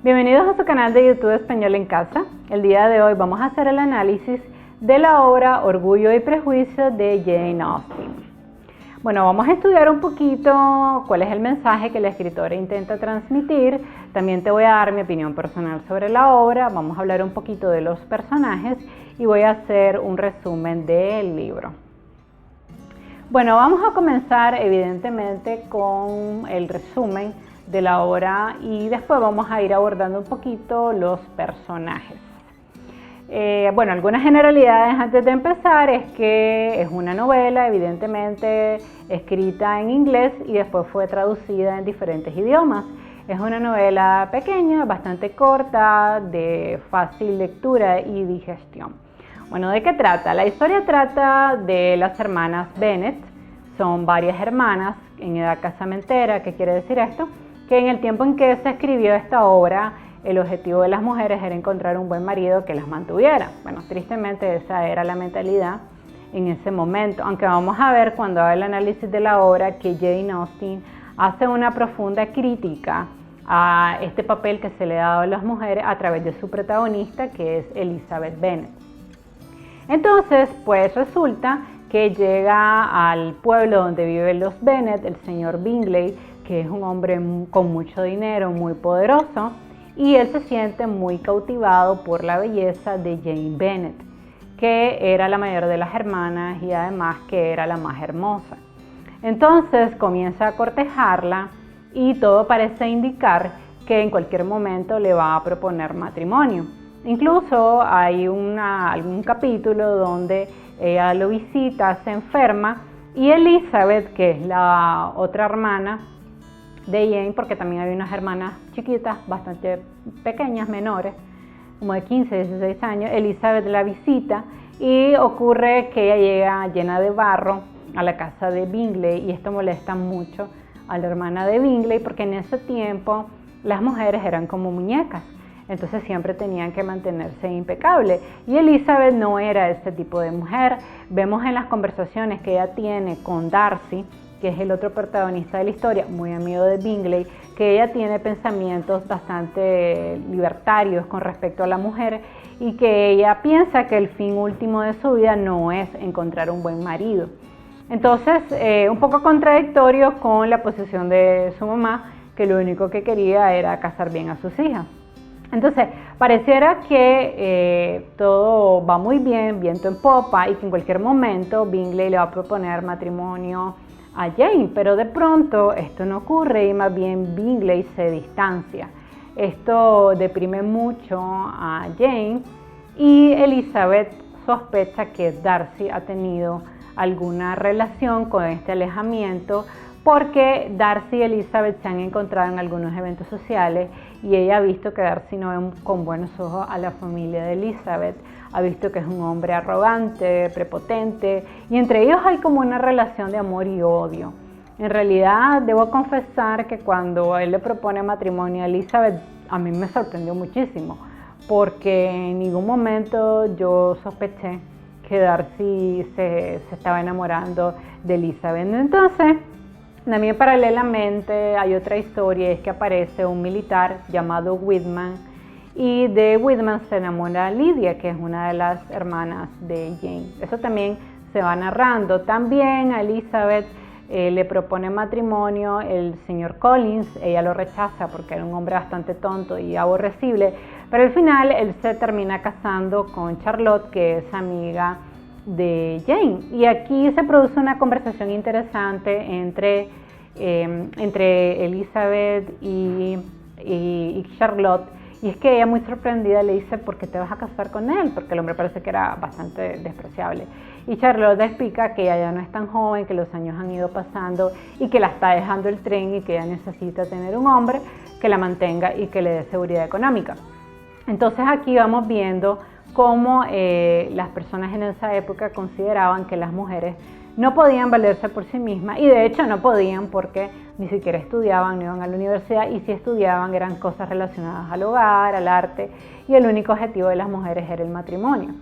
Bienvenidos a su canal de YouTube Español en Casa. El día de hoy vamos a hacer el análisis de la obra Orgullo y Prejuicio de Jane Austen. Bueno, vamos a estudiar un poquito cuál es el mensaje que la escritora intenta transmitir. También te voy a dar mi opinión personal sobre la obra, vamos a hablar un poquito de los personajes y voy a hacer un resumen del libro. Bueno, vamos a comenzar evidentemente con el resumen de la obra y después vamos a ir abordando un poquito los personajes. Bueno, algunas generalidades antes de empezar es que es una novela evidentemente escrita en inglés y después fue traducida en diferentes idiomas. Es una novela pequeña, bastante corta, de fácil lectura y digestión. Bueno, ¿de qué trata? La historia trata de las hermanas Bennet. Son varias hermanas en edad casamentera. ¿Qué quiere decir esto? Que en el tiempo en que se escribió esta obra, el objetivo de las mujeres era encontrar un buen marido que las mantuviera. Bueno, tristemente esa era la mentalidad en ese momento, aunque vamos a ver cuando haga el análisis de la obra que Jane Austen hace una profunda crítica a este papel que se le ha dado a las mujeres a través de su protagonista, que es Elizabeth Bennet. Entonces, pues resulta que llega al pueblo donde viven los Bennet, el señor Bingley, que es un hombre con mucho dinero, muy poderoso, y él se siente muy cautivado por la belleza de Jane Bennet, que era la mayor de las hermanas y además que era la más hermosa. Entonces comienza a cortejarla y todo parece indicar que en cualquier momento le va a proponer matrimonio. Incluso hay algún capítulo donde ella lo visita, se enferma, y Elizabeth, que es la otra hermana de Jane, porque también hay unas hermanas chiquitas, bastante pequeñas, menores, como de 15, 16 años, Elizabeth la visita y ocurre que ella llega llena de barro a la casa de Bingley y esto molesta mucho a la hermana de Bingley porque en ese tiempo las mujeres eran como muñecas, entonces siempre tenían que mantenerse impecables y Elizabeth no era ese tipo de mujer. Vemos en las conversaciones que ella tiene con Darcy, que es el otro protagonista de la historia, muy amigo de Bingley, que ella tiene pensamientos bastante libertarios con respecto a la mujer y que ella piensa que el fin último de su vida no es encontrar un buen marido. Entonces, un poco contradictorio con la posición de su mamá, que lo único que quería era casar bien a sus hijas. Entonces, pareciera que todo va muy bien, viento en popa, y que en cualquier momento Bingley le va a proponer matrimonio a Jane, pero de pronto esto no ocurre y más bien Bingley se distancia. Esto deprime mucho a Jane y Elizabeth sospecha que Darcy ha tenido alguna relación con este alejamiento porque Darcy y Elizabeth se han encontrado en algunos eventos sociales y ella ha visto que Darcy no ve con buenos ojos a la familia de Elizabeth, ha visto que es un hombre arrogante, prepotente y entre ellos hay como una relación de amor y odio. En realidad debo confesar que cuando él le propone matrimonio a Elizabeth a mí me sorprendió muchísimo porque en ningún momento yo sospeché que Darcy se estaba enamorando de Elizabeth. Entonces, también paralelamente hay otra historia, es que aparece un militar llamado Whitman y de Whitman se enamora Lydia, que es una de las hermanas de Jane. Eso también se va narrando. También a Elizabeth le propone matrimonio el señor Collins, ella lo rechaza porque era un hombre bastante tonto y aborrecible, pero al final él se termina casando con Charlotte, que es amiga de Jane. Y aquí se produce una conversación interesante entre Elizabeth y Charlotte, y es que ella muy sorprendida le dice ¿por qué te vas a casar con él? Porque el hombre parece que era bastante despreciable y Charlotte explica que ella ya no es tan joven, que los años han ido pasando y que la está dejando el tren y que ella necesita tener un hombre que la mantenga y que le dé seguridad económica. Entonces aquí vamos viendo cómo las personas en esa época consideraban que las mujeres no podían valerse por sí mismas y de hecho no podían porque ni siquiera estudiaban, no iban a la universidad y si estudiaban eran cosas relacionadas al hogar, al arte y el único objetivo de las mujeres era el matrimonio.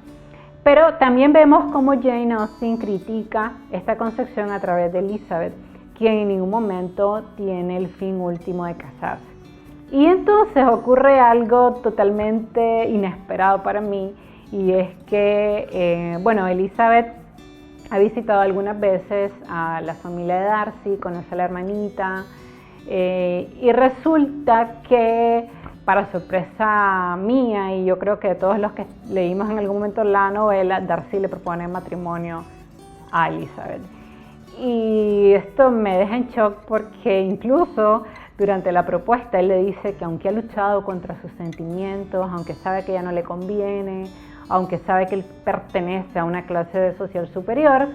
Pero también vemos cómo Jane Austen critica esta concepción a través de Elizabeth, quien en ningún momento tiene el fin último de casarse. Y entonces ocurre algo totalmente inesperado para mí, y es que, bueno, Elizabeth ha visitado algunas veces a la familia de Darcy, conoce a la hermanita, y resulta que, para sorpresa mía, y yo creo que de todos los que leímos en algún momento la novela, Darcy le propone matrimonio a Elizabeth. Y esto me deja en shock porque incluso durante la propuesta él le dice que aunque ha luchado contra sus sentimientos, aunque sabe que ella no le conviene, aunque sabe que él pertenece a una clase social superior,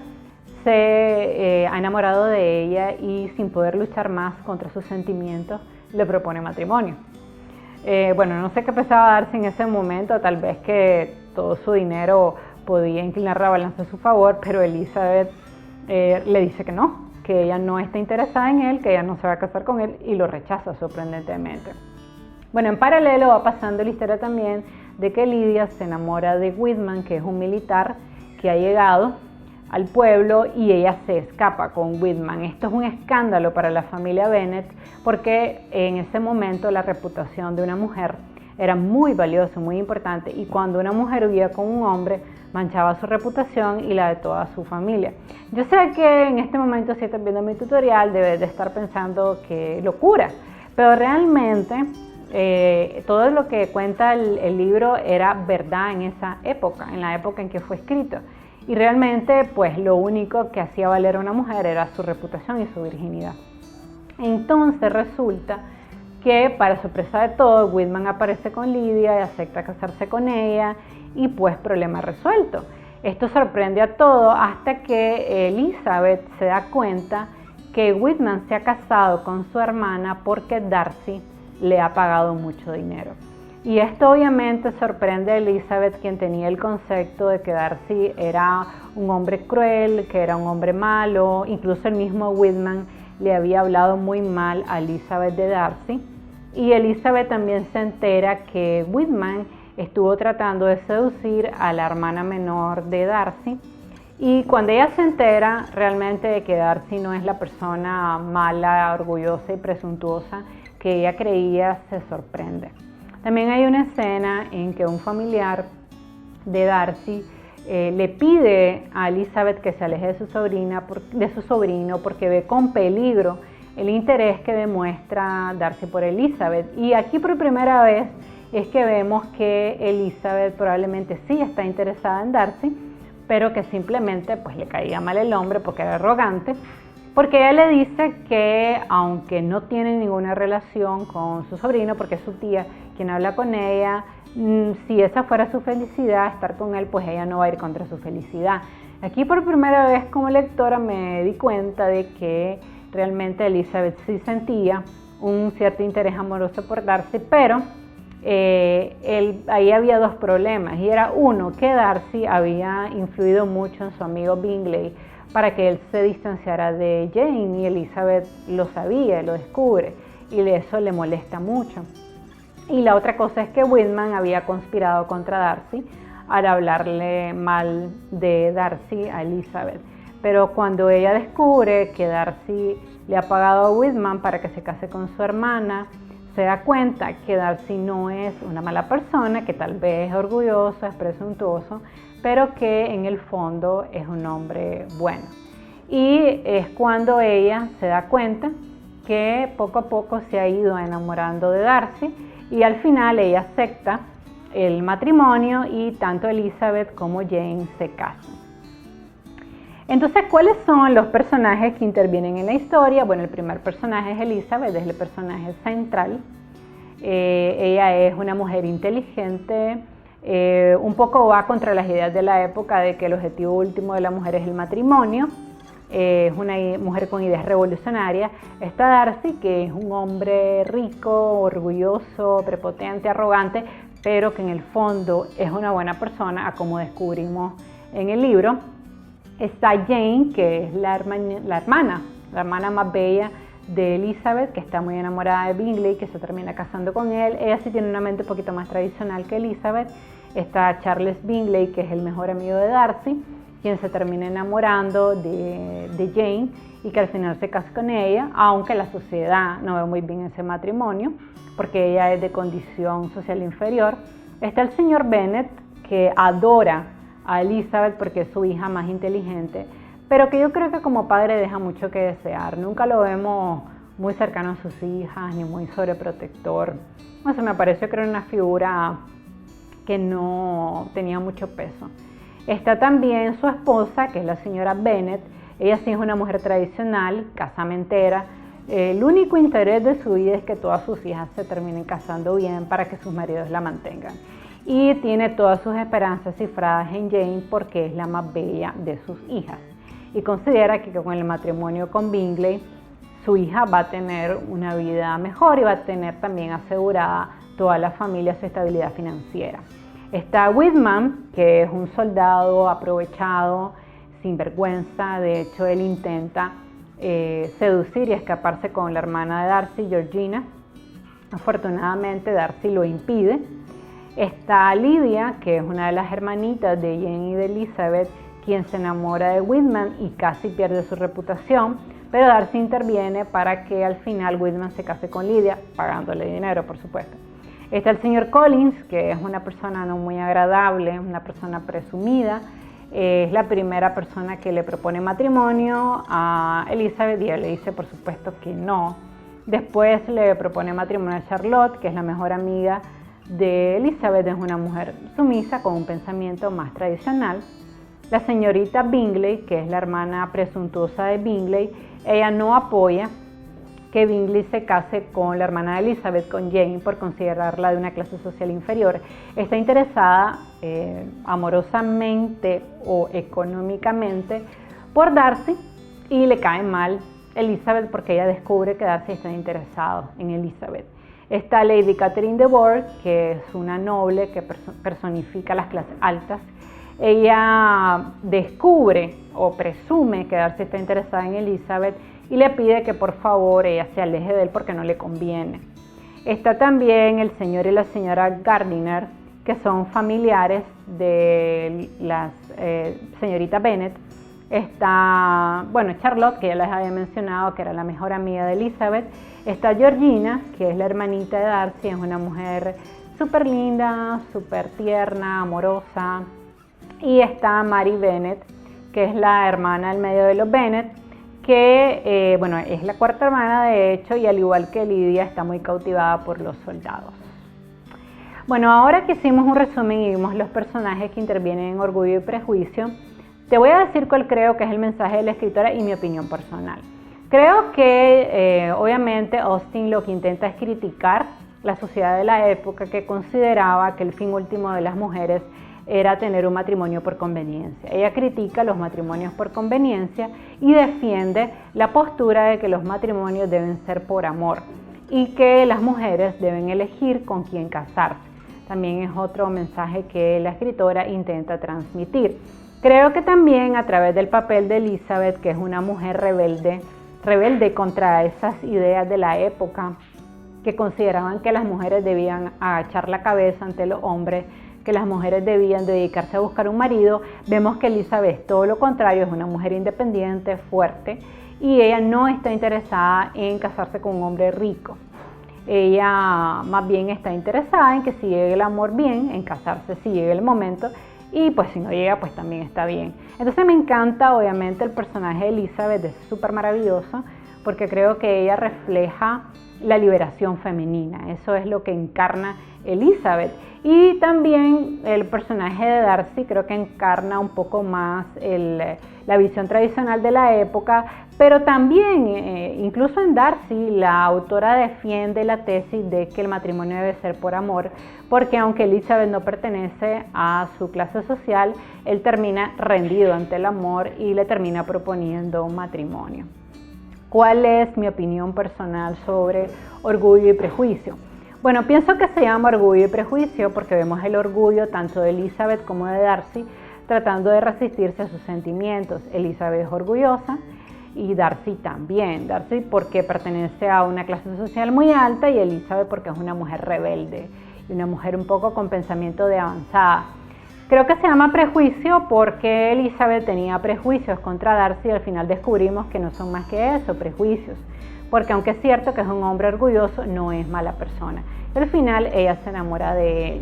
se ha enamorado de ella y sin poder luchar más contra sus sentimientos, le propone matrimonio. Bueno, no sé qué pensaba Darcy en ese momento, tal vez que todo su dinero podía inclinar la balanza a su favor, pero Elizabeth le dice que no, que ella no está interesada en él, que ella no se va a casar con él, y lo rechaza sorprendentemente. Bueno, en paralelo va pasando la historia también de que Lydia se enamora de Whitman, que es un militar que ha llegado al pueblo, y ella se escapa con Whitman. Esto es un escándalo para la familia Bennet porque en ese momento la reputación de una mujer era muy valiosa, muy importante, y cuando una mujer huía con un hombre manchaba su reputación y la de toda su familia. Yo sé que en este momento, si estás viendo mi tutorial, debes de estar pensando que locura, pero realmente todo lo que cuenta el libro era verdad en esa época, en la época en que fue escrito. Y realmente, pues lo único que hacía valer a una mujer era su reputación y su virginidad. Entonces resulta que, para sorpresa de todos, Whitman aparece con Lydia y acepta casarse con ella, y pues problema resuelto. Esto sorprende a todos hasta que Elizabeth se da cuenta que Whitman se ha casado con su hermana porque Darcy le ha pagado mucho dinero. Y esto obviamente sorprende a Elizabeth, quien tenía el concepto de que Darcy era un hombre cruel, que era un hombre malo. Incluso el mismo Whitman le había hablado muy mal a Elizabeth de Darcy. Y Elizabeth también se entera que Whitman estuvo tratando de seducir a la hermana menor de Darcy. Y cuando ella se entera realmente de que Darcy no es la persona mala, orgullosa y presuntuosa que ella creía, se sorprende. También hay una escena en que un familiar de Darcy le pide a Elizabeth que se aleje de su sobrino porque ve con peligro el interés que demuestra Darcy por Elizabeth. Y aquí por primera vez es que vemos que Elizabeth probablemente sí está interesada en Darcy, pero que simplemente pues le caía mal el hombre porque era arrogante, porque ella le dice que aunque no tiene ninguna relación con su sobrino, porque es su tía quien habla con ella, si esa fuera su felicidad, estar con él, pues ella no va a ir contra su felicidad. Aquí por primera vez como lectora me di cuenta de que realmente Elizabeth sí sentía un cierto interés amoroso por Darcy, pero ahí había dos problemas, y era uno, que Darcy había influido mucho en su amigo Bingley para que él se distanciara de Jane, y Elizabeth lo sabía, lo descubre, y eso le molesta mucho. Y la otra cosa es que Whitman había conspirado contra Darcy al hablarle mal de Darcy a Elizabeth. Pero cuando ella descubre que Darcy le ha pagado a Whitman para que se case con su hermana, se da cuenta que Darcy no es una mala persona, que tal vez es orgulloso, es presuntuoso, pero que en el fondo es un hombre bueno. Y es cuando ella se da cuenta que poco a poco se ha ido enamorando de Darcy, y al final ella acepta el matrimonio y tanto Elizabeth como Jane se casan. Entonces, ¿cuáles son los personajes que intervienen en la historia? Bueno, el primer personaje es Elizabeth, es el personaje central. Ella es una mujer inteligente, un poco va contra las ideas de la época de que el objetivo último de la mujer es el matrimonio. Es una mujer con ideas revolucionarias. Está Darcy, que es un hombre rico, orgulloso, prepotente, arrogante, pero que en el fondo es una buena persona, como descubrimos en el libro. Está Jane, que es la hermana más bella de Elizabeth, que está muy enamorada de Bingley, que se termina casando con él. Ella sí tiene una mente un poquito más tradicional que Elizabeth. Está Charles Bingley, que es el mejor amigo de Darcy, quien se termina enamorando de Jane, y que al final se case con ella, aunque la sociedad no ve muy bien ese matrimonio porque ella es de condición social inferior. Está el señor Bennet, que adora a Elizabeth porque es su hija más inteligente, pero que yo creo que como padre deja mucho que desear. Nunca lo vemos muy cercano a sus hijas ni muy sobreprotector. O sea, me pareció que era una figura que no tenía mucho peso. Está también su esposa, que es la señora Bennet. Ella sí es una mujer tradicional, casamentera. El único interés de su vida es que todas sus hijas se terminen casando bien para que sus maridos la mantengan. Y tiene todas sus esperanzas cifradas en Jane porque es la más bella de sus hijas. Y considera que con el matrimonio con Bingley, su hija va a tener una vida mejor y va a tener también asegurada toda la familia su estabilidad financiera. Está Whitman, que es un soldado aprovechado, sin vergüenza. De hecho, él intenta seducir y escaparse con la hermana de Darcy, Georgina. Afortunadamente, Darcy lo impide. Está Lydia, que es una de las hermanitas de Jane y de Elizabeth, quien se enamora de Whitman y casi pierde su reputación, pero Darcy interviene para que al final Whitman se case con Lydia, pagándole dinero, por supuesto. Está el señor Collins, que es una persona no muy agradable, una persona presumida. Es la primera persona que le propone matrimonio a Elizabeth y él le dice por supuesto que no. Después le propone matrimonio a Charlotte, que es la mejor amiga de Elizabeth. Es una mujer sumisa con un pensamiento más tradicional. La señorita Bingley, que es la hermana presuntuosa de Bingley, ella no apoya que Bingley se case con la hermana de Elizabeth, con Jane, por considerarla de una clase social inferior. Está interesada amorosamente o económicamente por Darcy y le cae mal Elizabeth porque ella descubre que Darcy está interesado en Elizabeth. Está Lady Catherine de Bourgh, que es una noble que personifica las clases altas. Ella descubre o presume que Darcy está interesada en Elizabeth y le pide que por favor ella se aleje de él porque no le conviene. Está también el señor y la señora Gardiner, que son familiares de la señorita Bennet. Está, bueno, Charlotte, que ya les había mencionado, que era la mejor amiga de Elizabeth. Está Georgina, que es la hermanita de Darcy, es una mujer súper linda, súper tierna, amorosa. Y está Mary Bennet, que es la hermana del medio de los Bennet, que bueno, es la cuarta hermana de hecho, y al igual que Lydia está muy cautivada por los soldados. Bueno, ahora que hicimos un resumen y vimos los personajes que intervienen en Orgullo y Prejuicio, te voy a decir cuál creo que es el mensaje de la escritora y mi opinión personal. Creo que obviamente Austen lo que intenta es criticar la sociedad de la época, que consideraba que el fin último de las mujeres era tener un matrimonio por conveniencia. Ella critica los matrimonios por conveniencia y defiende la postura de que los matrimonios deben ser por amor y que las mujeres deben elegir con quién casarse. También es otro mensaje que la escritora intenta transmitir. Creo que también a través del papel de Elizabeth, que es una mujer rebelde contra esas ideas de la época que consideraban que las mujeres debían agachar la cabeza ante los hombres, que las mujeres debían dedicarse a buscar un marido, vemos que Elizabeth, todo lo contrario, es una mujer independiente, fuerte, y ella no está interesada en casarse con un hombre rico. Ella más bien está interesada en que si llega el amor bien, en casarse si llega el momento, y pues si no llega, pues también está bien. Entonces me encanta, obviamente, el personaje de Elizabeth, es súper maravilloso, porque creo que ella refleja la liberación femenina. Eso es lo que encarna Elizabeth. Y también el personaje de Darcy creo que encarna un poco más la visión tradicional de la época, pero también, incluso en Darcy, la autora defiende la tesis de que el matrimonio debe ser por amor, porque aunque Elizabeth no pertenece a su clase social, él termina rendido ante el amor y le termina proponiendo un matrimonio. ¿Cuál es mi opinión personal sobre Orgullo y Prejuicio? Bueno, pienso que se llama Orgullo y Prejuicio porque vemos el orgullo tanto de Elizabeth como de Darcy tratando de resistirse a sus sentimientos. Elizabeth es orgullosa y Darcy también. Darcy porque pertenece a una clase social muy alta y Elizabeth porque es una mujer rebelde y una mujer un poco con pensamiento de avanzada. Creo que se llama Prejuicio porque Elizabeth tenía prejuicios contra Darcy y al final descubrimos que no son más que eso, prejuicios. Porque aunque es cierto que es un hombre orgulloso, no es mala persona. Al final ella se enamora de él.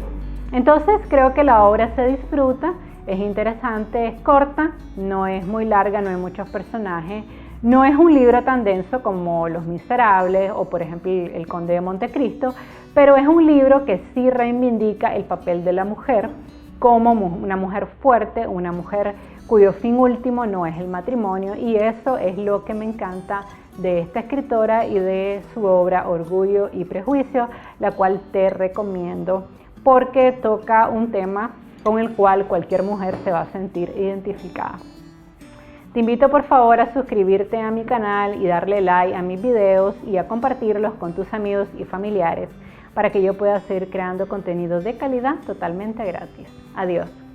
Entonces creo que la obra se disfruta, es interesante, es corta, no es muy larga, no hay muchos personajes. No es un libro tan denso como Los Miserables o por ejemplo El Conde de Montecristo, pero es un libro que sí reivindica el papel de la mujer como una mujer fuerte, una mujer cuyo fin último no es el matrimonio, y eso es lo que me encanta de esta escritora y de su obra Orgullo y Prejuicio, la cual te recomiendo porque toca un tema con el cual cualquier mujer se va a sentir identificada. Te invito por favor a suscribirte a mi canal y darle like a mis videos y a compartirlos con tus amigos y familiares para que yo pueda seguir creando contenidos de calidad totalmente gratis. Adiós.